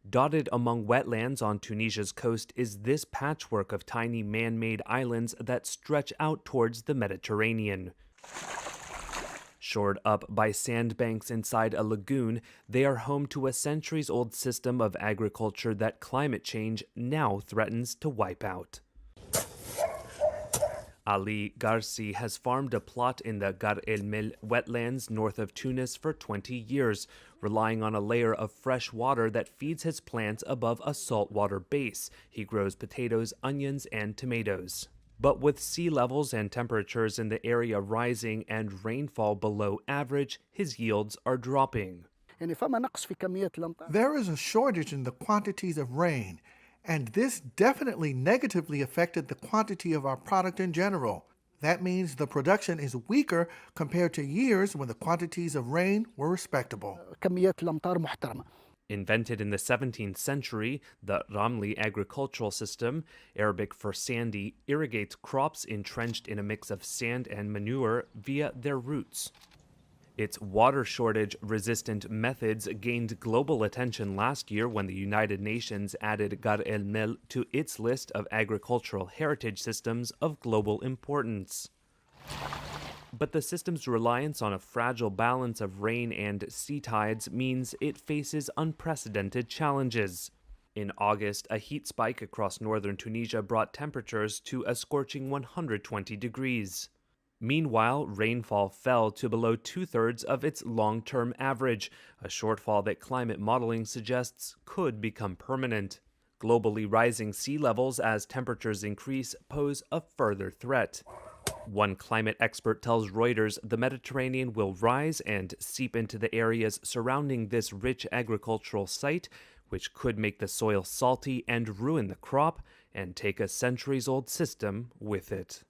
Dotted among wetlands on Tunisia's coast is this patchwork of tiny man-made islands that stretch out towards the Mediterranean. Shored up by sandbanks inside a lagoon, they are home to a centuries-old system of agriculture that climate change now threatens to wipe out. Ali Garci has farmed a plot in the Gar El Mel wetlands north of Tunis for 20 years, relying on a layer of fresh water that feeds his plants above a saltwater base. He grows potatoes, onions, and tomatoes. But with sea levels and temperatures in the area rising and rainfall below average, his yields are dropping. There is a shortage in the quantities of rain, and this definitely negatively affected the quantity of our product in general. That means the production is weaker compared to years when the quantities of rain were respectable. Invented in the 17th century, the Ramli agricultural system, Arabic for sandy, irrigates crops entrenched in a mix of sand and manure via their roots. Its water shortage-resistant methods gained global attention last year when the United Nations added Gar El Mel to its list of agricultural heritage systems of global importance. But the system's reliance on a fragile balance of rain and sea tides means it faces unprecedented challenges. In August, a heat spike across northern Tunisia brought temperatures to a scorching 120 degrees. Meanwhile, rainfall fell to below two-thirds of its long-term average, a shortfall that climate modeling suggests could become permanent. Globally rising sea levels as temperatures increase pose a further threat. One climate expert tells Reuters the Mediterranean will rise and seep into the areas surrounding this rich agricultural site, which could make the soil salty and ruin the crop, and take a centuries-old system with it.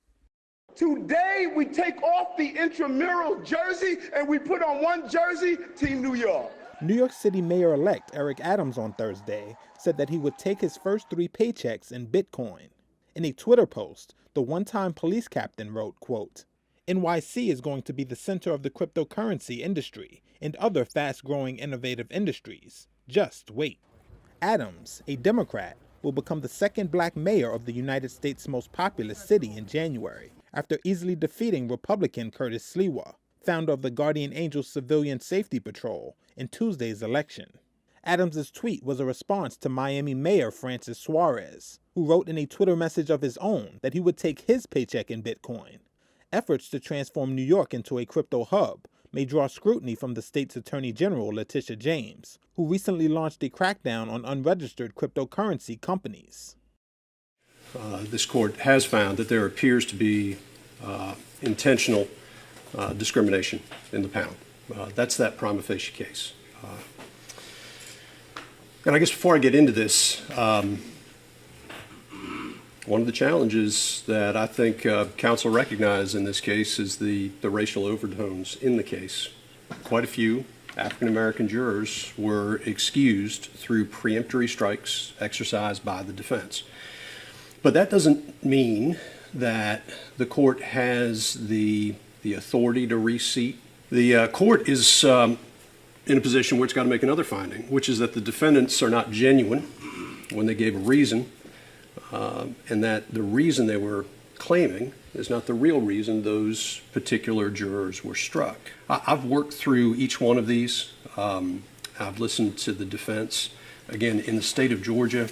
Today, we take off the intramural jersey and we put on one jersey, Team New York. New York City Mayor-elect Eric Adams on Thursday said that he would take his first 3 paychecks in Bitcoin. In a Twitter post, the one-time police captain wrote, quote, "NYC is going to be the center of the cryptocurrency industry and other fast-growing innovative industries. Just wait." Adams, a Democrat, will become the second black mayor of the United States' most populous city in January, after easily defeating Republican Curtis Sliwa, founder of the Guardian Angel Civilian Safety Patrol, in Tuesday's election. Adams' tweet was a response to Miami Mayor Francis Suarez, who wrote in a Twitter message of his own that he would take his paycheck in Bitcoin. Efforts to transform New York into a crypto hub may draw scrutiny from the state's Attorney General Letitia James, who recently launched a crackdown on unregistered cryptocurrency companies. This court has found that there appears to be intentional discrimination in the pound. That's that prima facie case. And I guess before I get into this, one of the challenges that I think counsel recognized in this case is the racial overtones in the case. Quite a few African-American jurors were excused through preemptory strikes exercised by the defense. But that doesn't mean that the court has the authority to reseat. The court is in a position where it's got to make another finding, which is that the defendants are not genuine when they gave a reason, and that the reason they were claiming is not the real reason those particular jurors were struck. I've worked through each one of these. I've listened to the defense. Again, in the state of Georgia,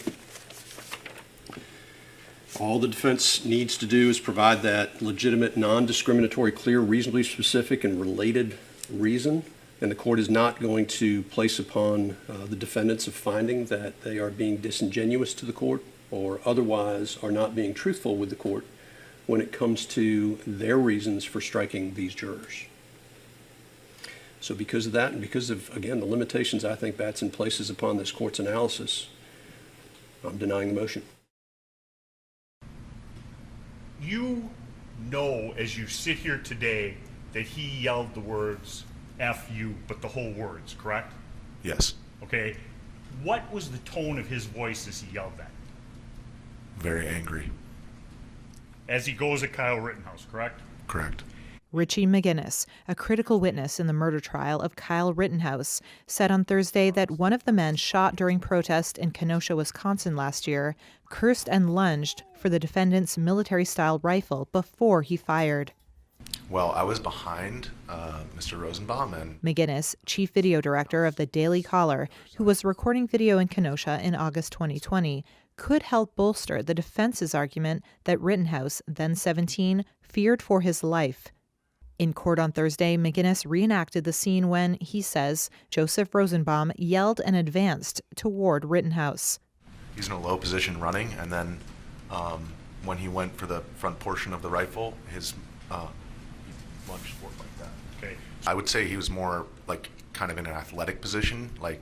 all the defense needs to do is provide that legitimate, non-discriminatory, clear, reasonably specific, and related reason. And the court is not going to place upon the defendants a finding that they are being disingenuous to the court or otherwise are not being truthful with the court when it comes to their reasons for striking these jurors. So because of that and because of, again, the limitations I think Batson places upon this court's analysis, I'm denying the motion. You know, as you sit here today, that he yelled the words F you, but the whole words, correct? Yes. Okay. What was the tone of his voice as he yelled that? Very angry. As he goes at Kyle Rittenhouse, correct? Correct. Richie McGinnis, a critical witness in the murder trial of Kyle Rittenhouse, said on Thursday that one of the men shot during protest in Kenosha, Wisconsin last year cursed and lunged for the defendant's military-style rifle before he fired. Well, I was behind Mr. Rosenbaum and McGinnis, chief video director of the Daily Caller, who was recording video in Kenosha in August 2020, could help bolster the defense's argument that Rittenhouse, then 17, feared for his life. In court on Thursday, McGinnis reenacted the scene when, he says, Joseph Rosenbaum yelled and advanced toward Rittenhouse. he's in a low position running, and then when he went for the front portion of the rifle, he lunged forward like that. Okay. I would say he was more like kind of in an athletic position, like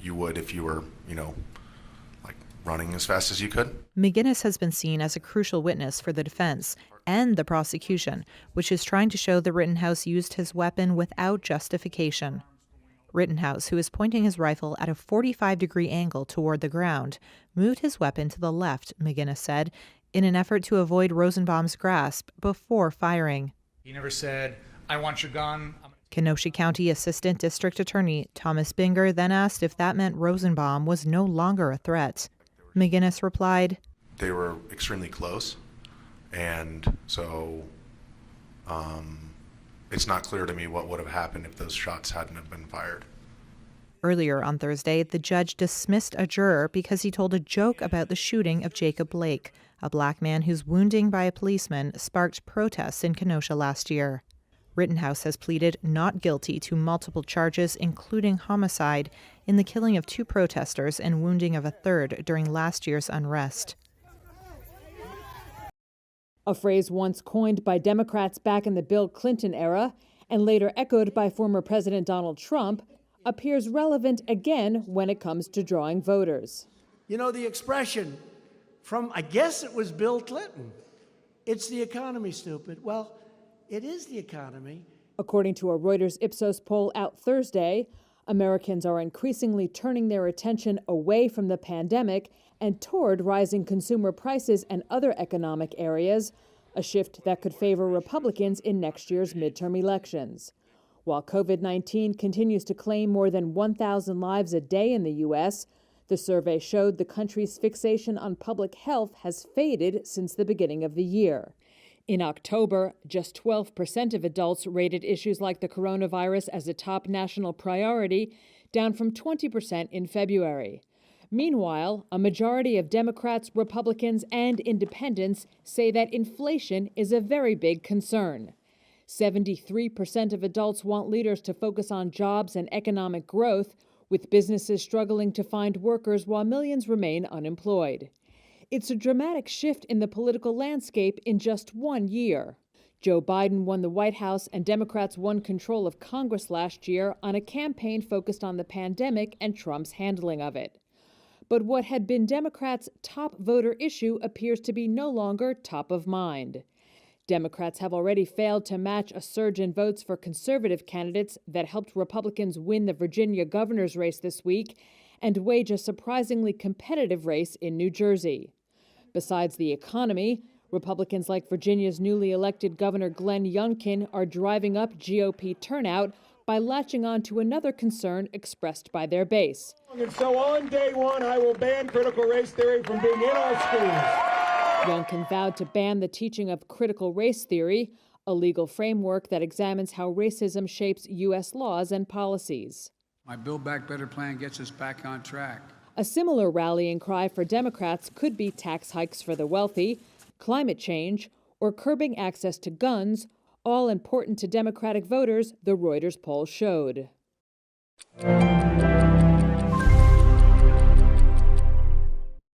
you would if you were, like running as fast as you could. McGinnis has been seen as a crucial witness for the defense and the prosecution, which is trying to show that Rittenhouse used his weapon without justification. Rittenhouse, who is pointing his rifle at a 45-degree angle toward the ground, moved his weapon to the left, McGinnis said, in an effort to avoid Rosenbaum's grasp before firing. He never said, "I want your gun." Kenosha County Assistant District Attorney Thomas Binger then asked if that meant Rosenbaum was no longer a threat. McGinnis replied, They were extremely close, and so it's not clear to me what would have happened if those shots hadn't have been fired. Earlier on Thursday, the judge dismissed a juror because he told a joke about the shooting of Jacob Blake, a black man whose wounding by a policeman sparked protests in Kenosha last year. Rittenhouse has pleaded not guilty to multiple charges, including homicide, in the killing of 2 protesters and wounding of a 3rd during last year's unrest. A phrase once coined by Democrats back in the Bill Clinton era and later echoed by former President Donald Trump appears relevant again when it comes to drawing voters. You know, the expression from, I guess it was Bill Clinton, it's the economy, stupid. Well, it is the economy. According to a Reuters Ipsos poll out Thursday, Americans are increasingly turning their attention away from the pandemic and toward rising consumer prices and other economic areas, a shift that could favor Republicans in next year's midterm elections. While COVID-19 continues to claim more than 1,000 lives a day in the U.S., the survey showed the country's fixation on public health has faded since the beginning of the year. In October, just 12% of adults rated issues like the coronavirus as a top national priority, down from 20% in February. Meanwhile, a majority of Democrats, Republicans, and independents say that inflation is a very big concern. 73% of adults want leaders to focus on jobs and economic growth, with businesses struggling to find workers while millions remain unemployed. It's a dramatic shift in the political landscape in just 1 year. Joe Biden won the White House and Democrats won control of Congress last year on a campaign focused on the pandemic and Trump's handling of it. But what had been Democrats' top voter issue appears to be no longer top of mind. Democrats have already failed to match a surge in votes for conservative candidates that helped Republicans win the Virginia governor's race this week and wage a surprisingly competitive race in New Jersey. Besides the economy, Republicans like Virginia's newly elected Governor Glenn Youngkin are driving up GOP turnout by latching on to another concern expressed by their base. And so on day one, I will ban critical race theory from being in our schools. Youngkin vowed to ban the teaching of critical race theory, a legal framework that examines how racism shapes U.S. laws and policies. My Build Back Better plan gets us back on track. A similar rallying cry for Democrats could be tax hikes for the wealthy, climate change, or curbing access to guns, all important to Democratic voters, the Reuters poll showed.